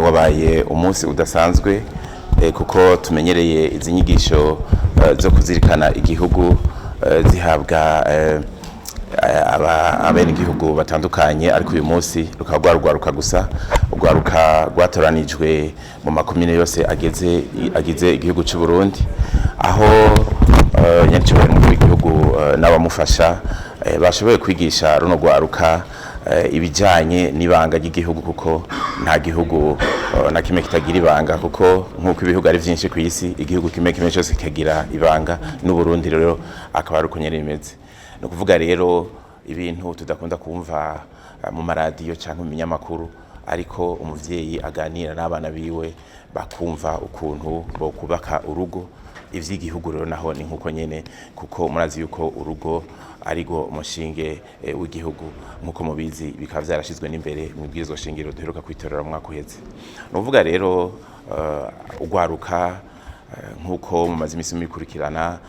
wabaye umunsi udasanzwe kuko tumenyereye izi nyigisho zo kuzirikana igihugu zihabwa abene igihugu batandukanye, ariko uyu munsi rukaba rwaruka gusa urwaruka rwatoranijwe mu makomine yose agize igihugu cy'u Burundi, aho nyacyubahiro umukuru w'igihugu n'abamufasha bashoboye kwigisha runo rwaruka ibijyanye n'ibanga ry'igihugu, kuko nta gihugu na kimwe kitagira ibanga, kuko nk'uko ibihugu ari byinshi ku isi, igihugu kimwe cyose kikagira ibanga, n'u Burundi rero akaba ari uko nyine bimeze. Ni ukuvuga rero ibintu tudakunda kumva mu maradiyo cyangwa mu binyamakuru, ariko umubyeyi aganira n'abana biwe bakumva ukuntu bo kubaka urugo. Ivy'igihugu rero naho ni nkuko nyene, kuko murazi yuko urugo arigo umushinge w'igihugu, nkuko mubizi bikaba vyarashizwe n'imbere mu bwirizwa shingiro duheruka kwitorera mu mwaka uheze. Nuvuga rero ugwaruka nkuko mumaze imisi mukurikirana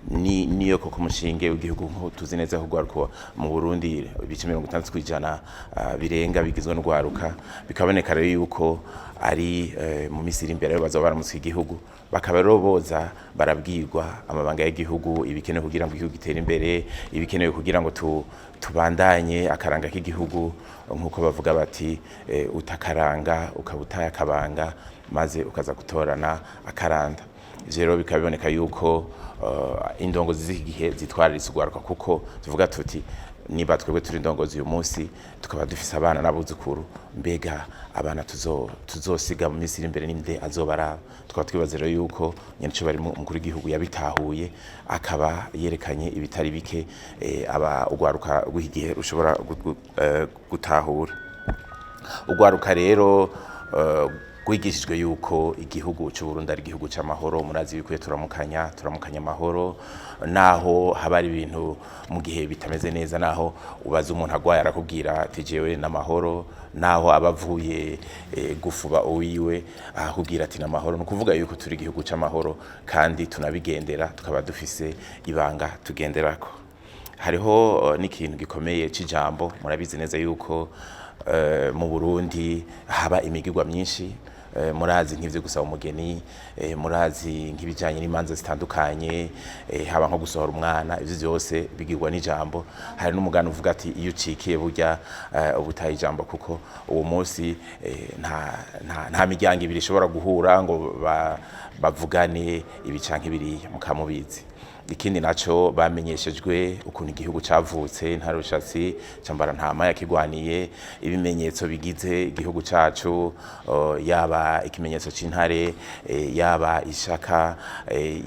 niyo koko umushinge w'igihugu, nko tuzi neza ko ugwaruka mu Burundi ibice 60% birenga bigizwe n'ugwaruka, bikaboneka rero yuko ari mu misiri imbere bazo baramutse igihugu, bakaba rero boza barabwirwa amabanga y'igihugu, ibikenewe kugira ngo igihugu gitere imbere, ibikenewe kugira ngo tubandanye akaranga k'igihugu, nkuko bavuga bati utakaranga ukabutaya akabanga maze ukaza gutorana akaranda. Rero bikaba biboneka yuko indongozi z'igihe zitwararitse ugwaruka, kuko tuvuga tuti niba twebwe turi indongozi uyu munsi tukaba dufise abana n'abuzukuru, mbega abana tuzosiga mu minsi iri imbere ninde azobaraba? Tukaba twibaza rero yuko nyacyubahiro umukuru w'igihugu yabitahuye, akaba yerekanye ibitari bike ugwaruka rw'igihe rushobora gutahura. Ugwaruka rero gwigishijwe yuko igihugu cy'u Burundi ari igihugu cy'amahoro. Murazi yuko turamukanya amahoro, naho haba ari ibintu mu gihe bitameze neza, naho ubaza umuntu agwaye arakubwira ati jewe n'amahoro, naho abavuye gufuba uwiwe akubwira ati n'amahoro. Nukuvuga yuko turi igihugu cy'amahoro kandi tunabigendera, tukaba dufise ibanga tugenderako. Hariho n'ikintu gikomeye c'ijambo, murabizi neza yuko mu Burundi haba imigirwa myinshi. Murazi nk'ivyo gusaba umugeni, murazi nk'ibijanye n'imanza zitandukanye, haba nko gusohora umwana, ivyo byose bigirwa n'ijambo. Hari n'umugani uvuga ati iyo ucikiye burya ubutaye ijambo, kuko uwo munsi nta miryango ibiri ishobora guhura ngo bavugane ibi canke biriya, mukamubizi. Ikindi naco bamenyeshejwe ukuntu igihugu cavutse, nta rushatsi cambara ntama yakigwaniye, ibimenyetso bigize igihugu cacu, yaba ikimenyetso c'intare, yaba ishaka,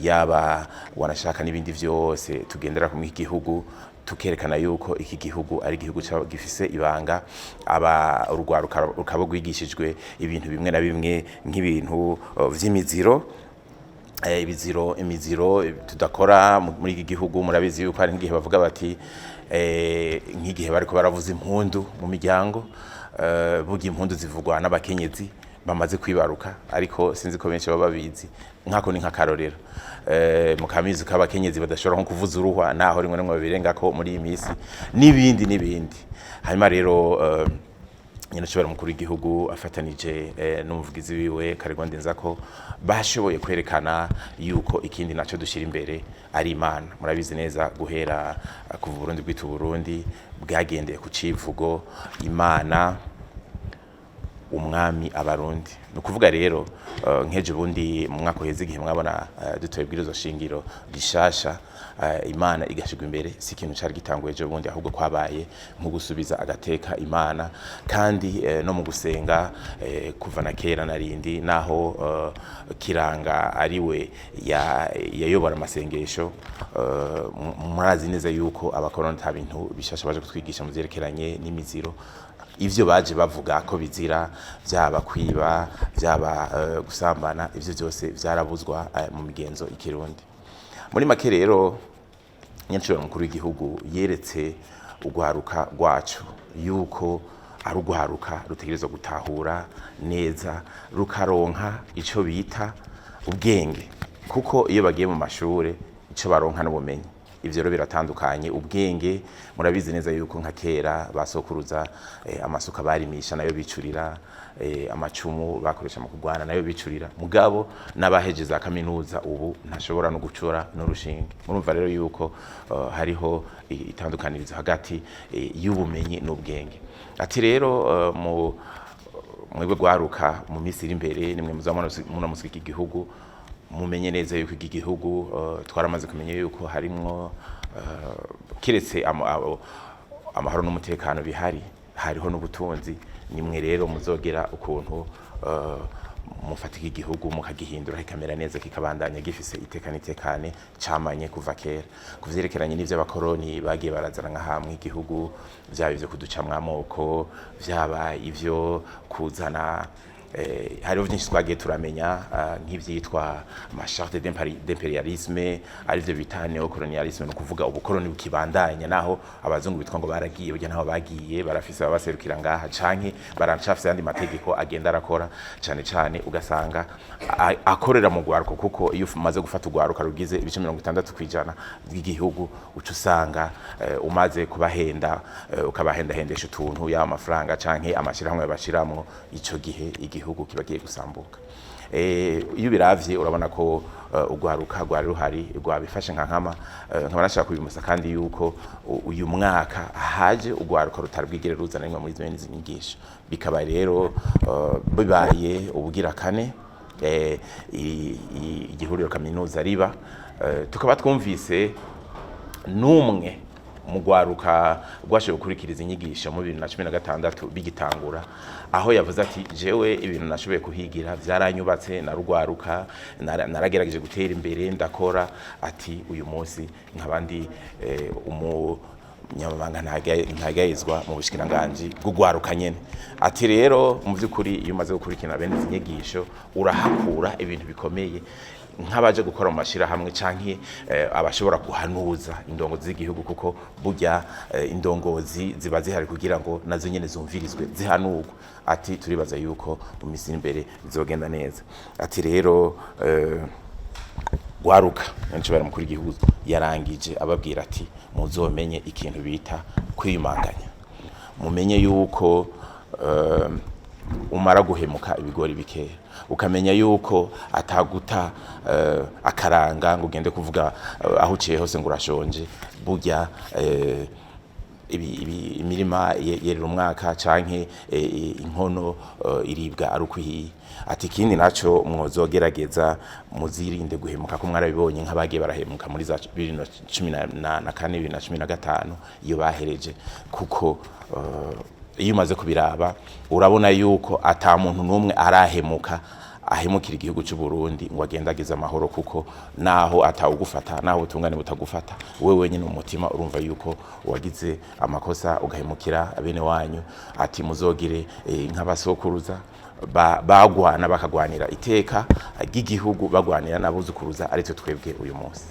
yaba wanashaka n'ibindi vyose tugendera ku gihugu, tukerekana yuko iki gihugu ari igihugu gifise ibanga. Urugwaruka rukaba rwigishijwe ibintu bimwe na bimwe, nk'ibintu vy'imiziro, imiziro tudakora muri iki gihugu. Murabizi yuko hari nk'igihe bavuga bati nk'igihe bariko baravuza impundu mu miryango, burya impundu zivugwa n'abakenyezi bamaze kwibaruka, ariko sinzi ko benshi baba babizi. Nkako ni nk'akarorero, mukamizi ko abakenyezi badashobora nko kuvuza uruhwa, naho rimwe rimwe babirengako muri iyi misi, n'ibindi. Hanyuma rero nyacyubahiro umukuru w'igihugu afatanije n'umuvugizi wiwe Karegwa Ndenzako bashoboye kwerekana yuko ikindi naco dushira imbere ari Imana. Murabizi neza guhera ku Burundi bw'itu Burundi bwagendeye ku civugo Imana umwami abarundi. Nukuvuga rero nkeje bundi mu mwaka uheze igihe mwabona dutoye bwirizo shingiro rishasha, Imana igashigwa imbere, si ikintu cari gitanguye ejo bundi, ahubwo kwabaye nko gusubiza agateka Imana. Kandi no mu gusenga kuva na kera narindi, naho kiranga ariwe yayobora amasengesho, murazi neza yuko abakoroni nta bintu bishasha baje kutwigisha mu vyerekeranye n'imiziro. Ivyo baje bavuga ko bizira, byaba kwiba, byaba gusambana, ivyo byose vyarabuzwa mu migenzo ikirundi. Muri make rero nyacyubahiro umukuru w'igihugu yeretse ugwaruka rwacu yuko ari ugwaruka rutegerezwa gutahura neza, rukaronka ico bita ubwenge, kuko iyo bagiye mu mashure ico baronka n'ubumenyi, ivyo rero biratandukanye. Ubwenge murabizi neza yuko nka kera basokuruza amasuka barimisha nayo bicurira, amacumu bakoresha mu kugwana nayo bicurira, mugabo n'abaheje za kaminuza ubu ntashobora no gucura n'urushinge. Murumva rero yuko hariho itandukanirizo hagati y'ubumenyi n'ubwenge. Ati rero mwebwe gwaruka mu minsi iri imbere nimwe muzamunamusika iki gihugu, mumenye neza yuko iki gihugu twaramaze kumenya yuko harimwo kiretse amahoro n'umutekano bihari, hariho n'ubutunzi. Nimwe rero muzogera ukuntu mufatika igihugu mukagihindura kikamera neza, kikabandanya gifise itekane camanye kuva kera. Kuvyerekeranye n'ivyo abakoroni bagiye barazana nka hamwe igihugu, vyaba ivyo kuducamwa amoko, vyaba ivyo kuzana hariho vyinshi twagiye turamenya nk'ivyitwa amacharte d'imperialisme, arivyo bita neocolonialisme, no kuvuga ubukoroni bukibandanya naho abazungu bitwa ngo baragiye, burya naho bagiye barafise abaserukira ngaha canke baracafise yandi mategeko agenda arakora, cane ugasanga akorera mu gwaruko, kuko iyo umaze gufata ugwaruka rugize ibice 60% bw'igihugu uca usanga umaze kubahenda ukabahendahendesha utuntu ya amafaranga canke amashirahamwe bashiramwo, ico gihe igihugu kibagiye gusambuka. Iyo biravye urabona ko ugwaruka rwari ruhari rwabifashe nkama nashaka kubimusa kandi yuko uyu mwaka haje ugwaruka rutarwigere ruzana nimwe muri zimwe nyigisho, bikaba rero bibaye ubugira kane igihuriro kaminuza riba, tukaba twumvise numwe mugwaruka gwashoboye gukurikiriza inyigisho mu 2016 bigitangura, aho yavuze ati jewe ibintu nashoboye kuhigira vyaranyubatse na rugwaruka, naragerageje gutera imbere ndakora. Ati uyu munsi nkabandi nyamabanga ntagayizwa mu bushikiranganje bw'ugwaruka nyene. Ati rero mu vy'ukuri iyo umaze gukurikirana bene izi nyigisho urahakura ibintu bikomeye nk'abaje gukora mu mashira hamwe canke abashobora guhanuza indongozi z'igihugu, kuko burya indongozi ziba zihari kugira ngo nazo nyene zumvirizwe zihanurwe. Ati turibaza yuko mu minsi imbere bizogenda neza. Ati rero gwaruka nshobora mukuru igihugu yarangije ababwira ati muzomenye ikintu bita kwimanganya, mumenye yuko umara guhemuka ibigori bikeya, ukamenya yuko ataguta akaranga ngo ugende kuvuga aho uciye hose ngo urashonje. Burya imirima yerera umwaka canke inkono iribwa ari ukwihiye. Ati ikindi naco mwozogerageza muzirinde guhemuka, ko mwarabibonye nk'abagiye barahemuka muri za 2014 2015 iyo bahereje, kuko iyo umaze kubiraba urabona yuko ata muntu numwe arahemuka ahemukira igihugu cy'u Burundi ngo agendagize amahoro, kuko naho atawugufata naho utungane butagufata wewe wenyine umutima urumva yuko wagize amakosa ugahemukira bene wanyu. Ati muzogire nk'abasokuruza bagwana bakagwanira iteka ry'igihugu, bagwanira nabuzukuruza aritwe twebwe uyu munsi.